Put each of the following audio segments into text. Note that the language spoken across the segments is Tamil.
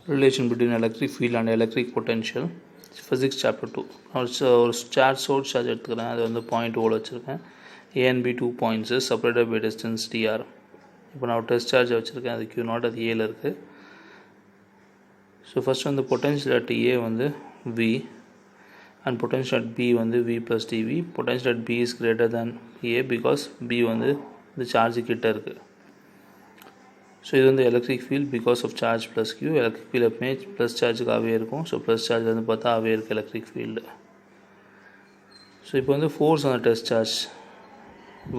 Relation between electric field and electric potential, physics chapter 2. ஒரு சார்ஜ் சோர்ஸ் சார்ஜ் எடுத்துக்கிறேன், அது வந்து பாயிண்ட் ஓல் வச்சுருக்கேன். A and B 2 points separated by distance dr. இப்போ நான் டெஸ்ட் சார்ஜ் வச்சுருக்கேன், அது Q0, அது ஏல இருக்குது. ஸோ ஃபஸ்ட் வந்து பொட்டன்ஷியல் அட் A வந்து V and potential at B வந்து V plus dV. Potential at B is greater than A because B வந்து இந்த சார்ஜ் கிட்ட இருக்குது. ஸோ இது வந்து electric field because of charge plus q. Electric field எப்பவுமே ப்ளஸ் சார்ஜுக்காகவே இருக்கும். ஸோ ப்ளஸ் சார்ஜ் வந்து பார்த்தா ஆகவே இருக்குது எலக்ட்ரிக் ஃபீல்டு. ஸோ இப்போ வந்து ஃபோர்ஸ் அந்த டெஸ்ட் சார்ஜ்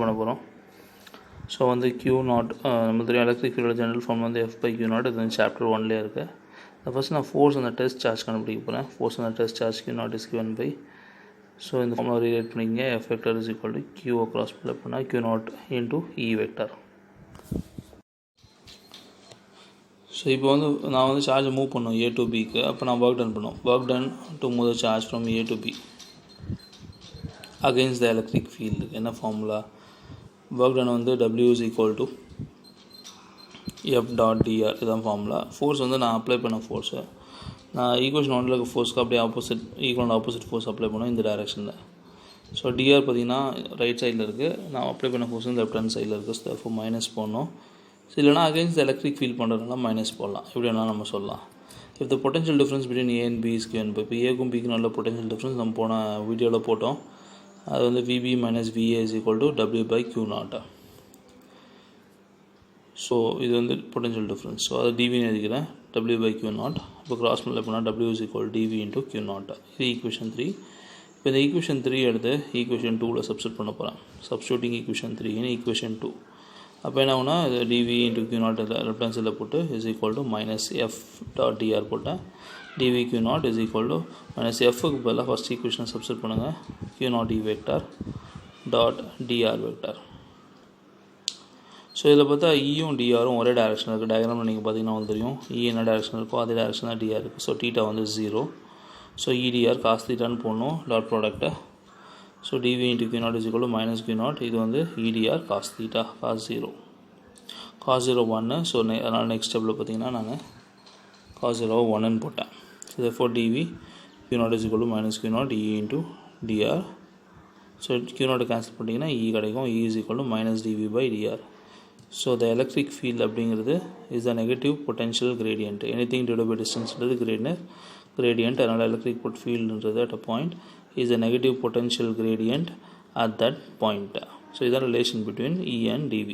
பண்ண போகிறோம். ஸோ வந்து கியூ நாட் நம்ம தெரியும் எலக்ட்ரிக் ஃபீல்டோட ஜெனரல் ஃபார்ம் வந்து F by Q நாட். இது வந்து சாப்டர் 1லேயே இருக்குது. ஃபஸ்ட் நான் ஃபோர்ஸ் அந்த டெஸ்ட் சார்ஜ் கண்டுபிடிக்க போகிறேன். ஃபோர்ஸ் அந்த test charge Q naught is given by, so இந்த ஃபார்மில் ரிலேட் பண்ணிங்க, F vector is equal to Q across fill பண்ணால் Q naught into E vector. So இப்போ வந்து நான் வந்து சார்ஜை மூவ் பண்ணோம் A to Bக்கு. அப்போ நான் ஒர்க் டன் பண்ணுவோம். Work done to move the charge from A to B against the electric field. என்ன ஃபார்முலா? ஒர்க் டன் வந்து W is equal to F dot dr. இதுதான் ஃபார்முலா. ஃபோர்ஸ் வந்து நான் அப்ளை பண்ண ஃபோர்ஸை நான் ஈக்குவேஷன் 1ல் இருக்க ஃபோர்ஸ்க்கு அப்படியே ஆப்போசிட் ஃபோர்ஸ் அப்ளை பண்ணோம் இந்த டைரெக்ஷனில். ஸோ dr பார்த்திங்கன்னா ரைட் சைடில் இருக்குது, நான் அப்ளை பண்ண ஃபோர்ஸ் வந்து லெஃப்ட் ஹேண்ட் சைடில் இருக்குது. ஸோ தட்ஃபோர் மைனஸ் போடணும். ஸோ இல்லைனா அகெயின்ஸ்ட் எலக்ட்ரிக் ஃபீல்ட் பண்ணுறதுனால மைனஸ் போடலாம். எப்படி வேணாலும் நம்ம சொல்லலாம். If the potential difference between A and B is given by, இப்போ ஏக்கும் பிக்கும் நல்ல பொட்டன்ஷியல் டிஃப்ரென்ஸ் நம்ம போன வீடியோவில் போட்டோம். அது வந்து VB minus VA is equal to W by Q not. So இது வந்து பொட்டன்ஷியல் டிஃப்ரென்ஸ். ஸோ அது டிவின்னு எழுதிக்கிறேன், W by Q நாட். இப்போ கிராஸ் மல்டிப்ளை பண்ணால் W is equal to dV into Q naught. இது ஈக்குவேஷன் 3. இப்போ இந்த ஈக்குவேஷன் 3 எடுத்து ஈக்குவேஷன் 2ல் சப்ஸ்டிட் பண்ண போகிறேன். Substituting equation 3 in equation 2. அப்போ என்ன ஆகுனா, இது dV into Q naught left hand சைடில் போட்டு is equal to minus F dot dr போட்டேன். dV Q naught is equal to minus Fக்கு பதிலாக ஃபஸ்ட் ஈக்குவேஷனை சப்ஸ்டிட் பண்ணுங்கள். Q naught E vector dot dr vector. So இதில் பார்த்தா ஈயும் டிஆரும் ஒரே டைரெக்ஷன் இருக்குது. டயக்ராமில் நீங்கள் பார்த்தீங்கன்னா வந்து தெரியும், E என்ன டைரெக்ஷன் இருக்கோ அதே டைரெக்ஷன் தான் dr இருக்குது. ஸோ தீட்டா வந்து 0. ஸோ EDR காஸ் தீட்டான்னு போடணும் டாட் ப்ராடக்ட்டை. So dV into Q naught is equal to minus Q naught. இது வந்து EDR cos theta cos 0. Cos 0 1. So அதனால் நெக்ஸ்ட் ஸ்டெப்பில் பார்த்தீங்கன்னா நான் காஸ் 0 1ன்னு போட்டேன். So therefore dV Q naught is equal to minus Q naught E into dr. So Q naught cancel பண்ணிங்கன்னா E கிடைக்கும். E is equal to minus dV by dr. So the electric field அப்படிங்கிறது is the negative potential gradient. Anything divide by டிஸ்டன்ஸ்ன்றது கிரேடியன்ட். அதனால் எலக்ட்ரிக் ஃபீல்டுன்றது at a point is a negative potential gradient at that point. So this is the relation between E and dV.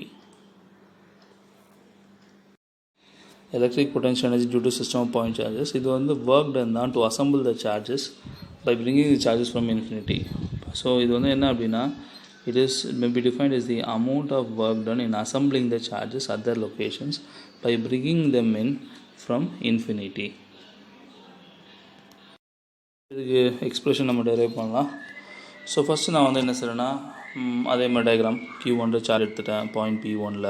Electric potential energy due to system of point charges. This is the work done to assemble the charges by bringing the charges from infinity. So this is enna appadina, it is may be defined as the amount of work done in assembling the charges at their locations by bringing them in from infinity. இதுக்கு எக்ஸ்பிரஷன் நம்ம டெரைவ் பண்ணலாம். ஸோ ஃபஸ்ட்டு நான் வந்து என்ன செய்கிறேன்னா, அதே மாதிரி டயக்ராம் Q1 சார்ஜ் எடுத்துட்டேன் பாயிண்ட் P1ல்.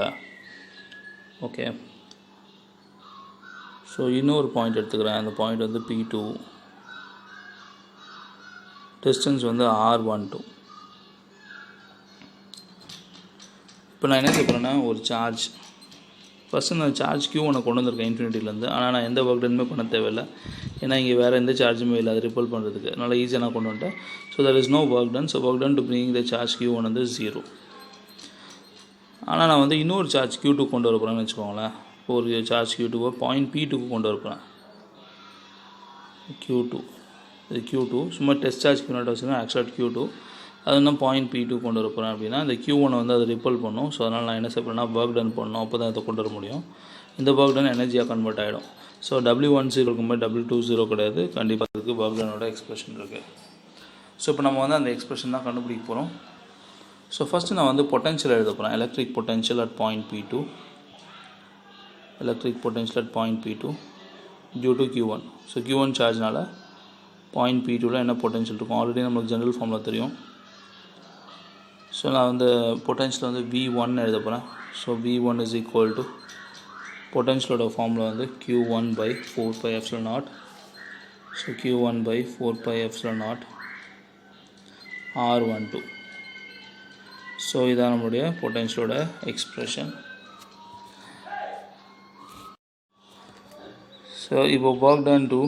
ஓகே, ஸோ இன்னொரு பாயிண்ட் எடுத்துக்கிறேன். அந்த பாயிண்ட் வந்து P2, டிஸ்டன்ஸ் வந்து R12. இப்போ நான் என்ன செய்கிறேன்னா, ஒரு சார்ஜ் ஃபஸ்ட்டு நான் சார்ஜ் Q1 கொண்டு வந்திருக்கேன் இன்ஃபினிட்டிலேருந்து. ஆனால் நான் எந்த ஒர்க் டன்மே பண்ண தேவையில்லை, ஏன்னா இங்கே வேறு எந்த சார்ஜுமே இல்லை அது ரிப்பல் பண்ணுறதுக்கு. அதனால் ஈஸியாக நான் கொண்டு வந்துட்டேன். So there is no work done. So work done to bring the charge Q1 வந்து 0. ஆனால் நான் வந்து இன்னொரு சார்ஜ் Q2 கொண்டு வர போகிறேன்னு வச்சுக்கோங்களேன். ஒரு சார்ஜ் Q2 பாயிண்ட் P2க்கு கொண்டு வர போகிறேன். Q2 இது Q2 சும்மா டெஸ்ட் சார்ஜ் Q0 வச்சுருக்கேன். ஆக்சுவலாக Q2 அது இன்னும் பாயிண்ட் P2 கொண்டு வர போகிறேன் அப்படின்னா இந்த Q1 வந்து அது ரிப்பல் பண்ணும். ஸோ அதனால் நான் என்ன செய்யணும்னா ஒர்க் டன் பண்ணணும், அப்போ தான் இதை கொண்டு வர முடியும். இந்த ஒர்க் டன் எனர்ஜியாக கன்வெர்ட் ஆகிடும். ஸோ W10 இருக்கும்போது W20 கிடையாது, கண்டிப்பாக இருக்குது ஒர்க் டனோட எக்ஸ்பிரஷன் இருக்குது. ஸோ இப்போ நம்ம வந்து அந்த எக்ஸ்பிரஷன் தான் கண்டுபிடிக்க போகிறோம். ஸோ ஃபஸ்ட்டு நான் வந்து பொட்டன்ஷியல் எழுத போகிறேன். Electric potential at point P2, electric potential at point P2 due to Q1. So Q1 சார்ஜ்னால் பாயிண்ட் P2வில் என்ன பொட்டன்ஷியல் இருக்கும் ஆல்ரெடி நம்மளுக்கு ஜென்ரல் ஃபார்மில் தெரியும். ஸோ நான் வந்து பொட்டன்ஷியல் வந்து V1 எழுத போகிறேன். So V1 is equal to பொட்டன்ஷியலோட ஃபார்மில் வந்து Q1 by 4 pi epsilon naught. So Q1 by 4 pi epsilon naught R12. So இதான் நம்மளுடைய எக்ஸ்பிரஷன். ஸோ So இப்போ work done to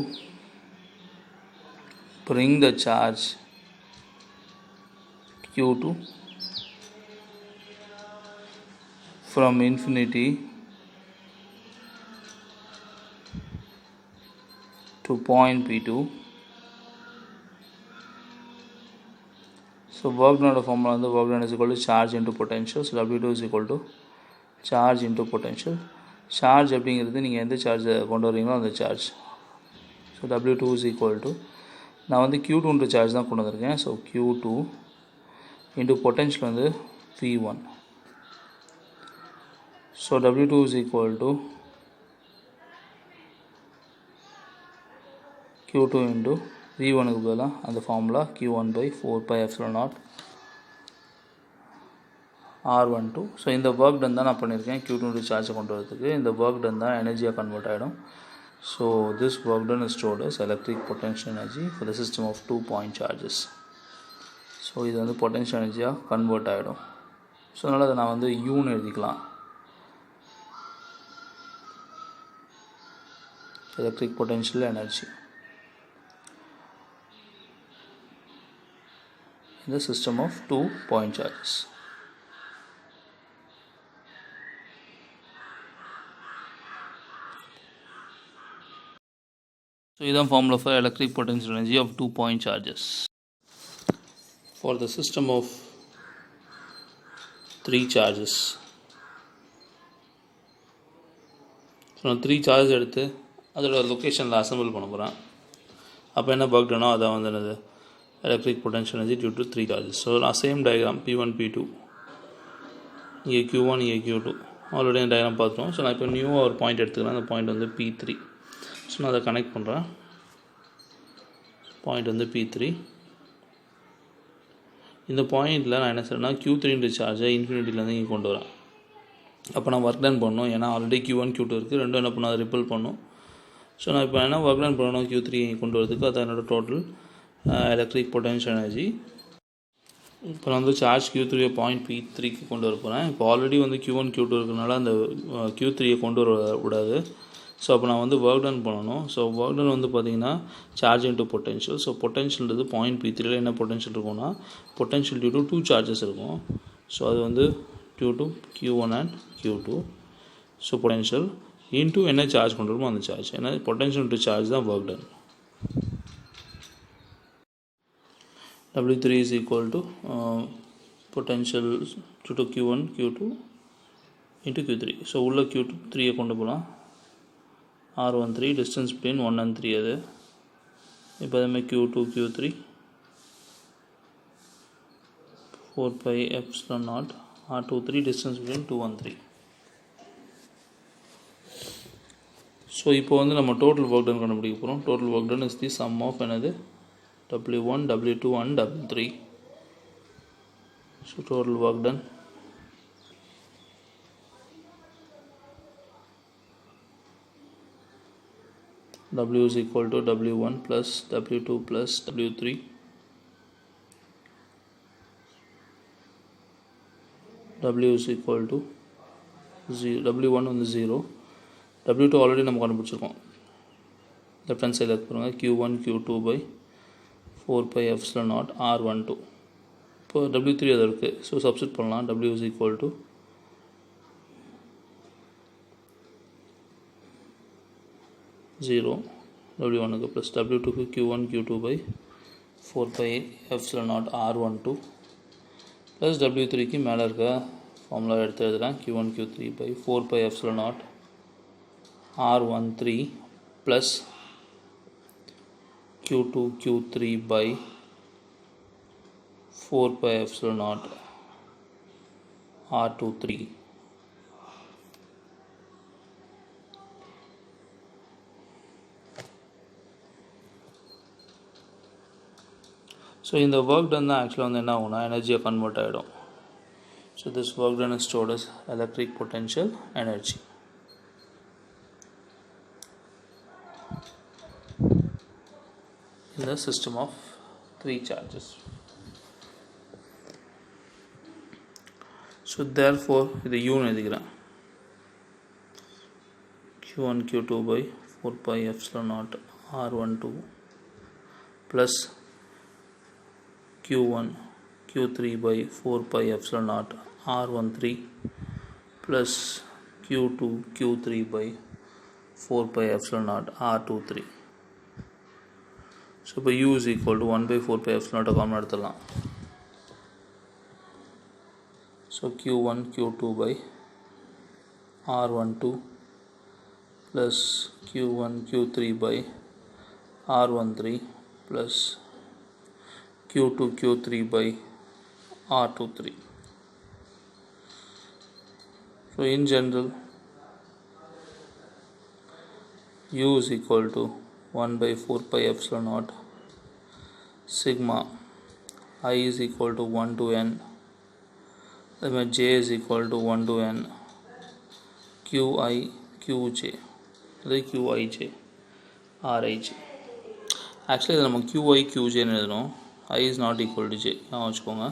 bring the charge Q2 from infinity to point P2. So work done formula வந்து work done is equal to charge into potential. So W2 is equal to charge into potential. Charge அப்படிங்கிறது நீங்கள் எந்த சார்ஜை கொண்டு வரீங்களோ அந்த charge. So W2 is equal to நான் வந்து Q2 சார்ஜ் தான் கொண்டு வந்திருக்கேன். ஸோ Q2 into potential வந்து V1. So W2 is equal to Q2 into V1 க்கு பதிலாக அந்த formula Q1 by 4 pi epsilon naught R12. So இந்த ஒர்க் டன் தான் நான் பண்ணியிருக்கேன் Q2 சார்ஜை கொண்டு வரதுக்கு. இந்த ஒர்க் டன் தான் எனர்ஜியாக கன்வெர்ட் ஆகிடும். So this work done is stored as electric potential energy for the system of 2 point charges. So இது வந்து பொட்டன்ஷியல் எனர்ஜியாக கன்வெர்ட் ஆகிடும். ஸோ அதனால் அதை நான் வந்து யூன்னு எழுதிக்கலாம். Electric potential energy in the system of 2 point charges. So this is the formula for electric potential energy of 2 point charges. For the system of 3 charges. So நான் 3 charges எடுத்து அதோட லொக்கேஷனில் அசம்பிள் பண்ண போகிறேன். அப்போ என்ன ஒர்க் டனோ அதான் வந்து என்னது electric potential energy due to 3 charges. So same diagram P1 P2 இங்கே Q1 இங்கே Q2 ஆல்ரெடி அந்த டயக்ராம் பார்த்துட்டோம். ஸோ நான் இப்போ நியூவாக ஒரு பாயிண்ட் எடுத்துக்கிறேன். அந்த பாயிண்ட் வந்து P3. ஸோ நான் அதை கனெக்ட் பண்ணுறேன். பாயிண்ட் வந்து P3. இந்த பாயிண்டில் நான் என்ன செய்கிறேன்னா Q3 சார்ஜை இன்ஃபினிட்டிலேருந்து இங்கே கொண்டு வரேன். அப்போ நான் ஒர்க் டன் பண்ணணும். ஏன்னா ஆல்ரெடி Q1 Q2 இருக்குது. ரெண்டும் என்ன பண்ணணும் அதை ரிப்பல் பண்ணணும். ஸோ நான் இப்போ என்ன ஒர்க் டன் பண்ணணும் Q3 கொண்டு வரதுக்கு அது என்னோடய டோட்டல் எலக்ட்ரிக் பொட்டன்ஷியல் எனர்ஜி. இப்போ நான் வந்து சார்ஜ் Q3 பாயிண்ட் P3க்கு கொண்டு வர போகிறேன். இப்போ ஆல்ரெடி வந்து Q1 Q2 இருக்கிறனால அந்த Q3 கொண்டு வர விடாது. ஸோ அப்போ நான் வந்து ஒர்க் டன் பண்ணணும். ஸோ ஒர்க் டன் வந்து பார்த்திங்கன்னா சார்ஜ் இன்ட்டு பொட்டன்ஷியல். ஸோ பொட்டன்ஷியல்ன்றது பாயிண்ட் P3ல என்ன பொட்டன்ஷியல் இருக்கும்னா பொட்டன்ஷியல் டியூ டு 2 சார்ஜஸ் இருக்கும். ஸோ அது வந்து due to Q1 and Q2. So potential into என்ன சார்ஜ் கொண்டு வருமோ அந்த சார்ஜ். ஏன்னா பொட்டன்ஷியல் இன்ட்டு சார்ஜ் தான் work done. W3 is equal to potential due to Q1 Q2 into Q3. So உள்ள Q3 கொண்டு போகலாம். R13 distance between 1 and 3 அது. இப்போ அதுமாதிரி Q2 Q3 4 pi epsilon naught R23 distance between 2 and 3. So இப்போ வந்து நம்ம டோட்டல் ஒர்க் டன் கண்டுபிடிக்க போகிறோம். Total work done is the sum of என்னது W1, W2 and W3. So total work done W is equal to W1 plus W2 plus W3 W is equal to 0. W1 வந்து 0. W2 ஆல்ரெடி நம்ம கண்டுபிடிச்சிருக்கோம். லெஃப்ட் ஹேண்ட் சைடில் பாருங்க Q1 Q2 by 4 pi epsilon naught R12. இப்போ W3 அது இருக்குது. ஸோ சப்ஸ்டிட் பண்ணலாம். W is equal to 0 W1க்கு ப்ளஸ் W2க்கு Q1 Q2 by 4 pi epsilon naught R12 plus W3க்கு மேலே இருக்க ஃபார்முலா எடுத்து எழுதுகிறேன் Q1 Q3 by 4 pi epsilon naught R13 plus Q2 Q3 by 4 pi epsilon naught R23. So in the work done actually on the energy convert ஆகிடும். So this work done is stored as electric potential energy. In the system of 3 charges. So therefore the unit எழுதிக்கிறேன் Q1 Q2 by 4 pi epsilon naught R12 plus Q1 Q3 by 4 pi epsilon naught R13 plus Q2 Q3 by 4 pi epsilon naught R23. So இப்போ U is equal to 1 by 4 pi epsilon naught common எடுத்துடலாம். So Q1 Q2 by R12 plus Q1 Q3 by R13 plus Q2 Q3 by R23. So in general U is equal to 1 by 4 pi epsilon naught sigma I is equal to 1 to n, that means j is equal to 1 to n qi qj, like qij rij. Actually இதை நம்ம qi qj ன்னு எழுதணும். I is not equal to j ஞாபகம் வச்சுக்கோங்க.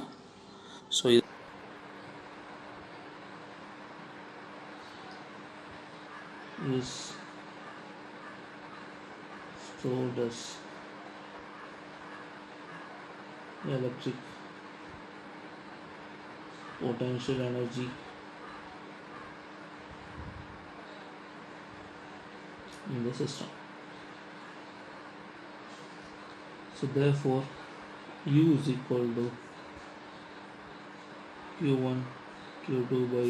ஸோ இது is stored as electric potential energy in the system. So therefore U is equal to Q1 Q2 by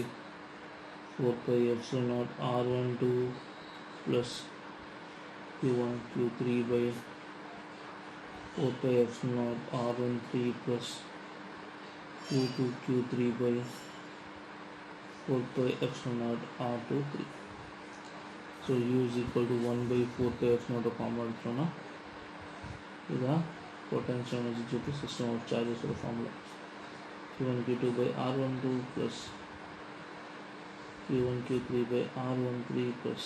4 pi epsilon naught R12 plus Q1 Q3 by 4 pi epsilon naught R13 plus Q2 Q3 by 4 pi epsilon naught R23. So U is equal to 1 by 4 pi epsilon naught common எடுத்தோம்னா இதுதான் potential energy due to system of charges or formula. Q1 Q2 by R12 plus Q1 Q3 by R13 plus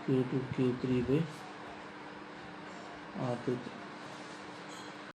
Q2 Q3 by R23.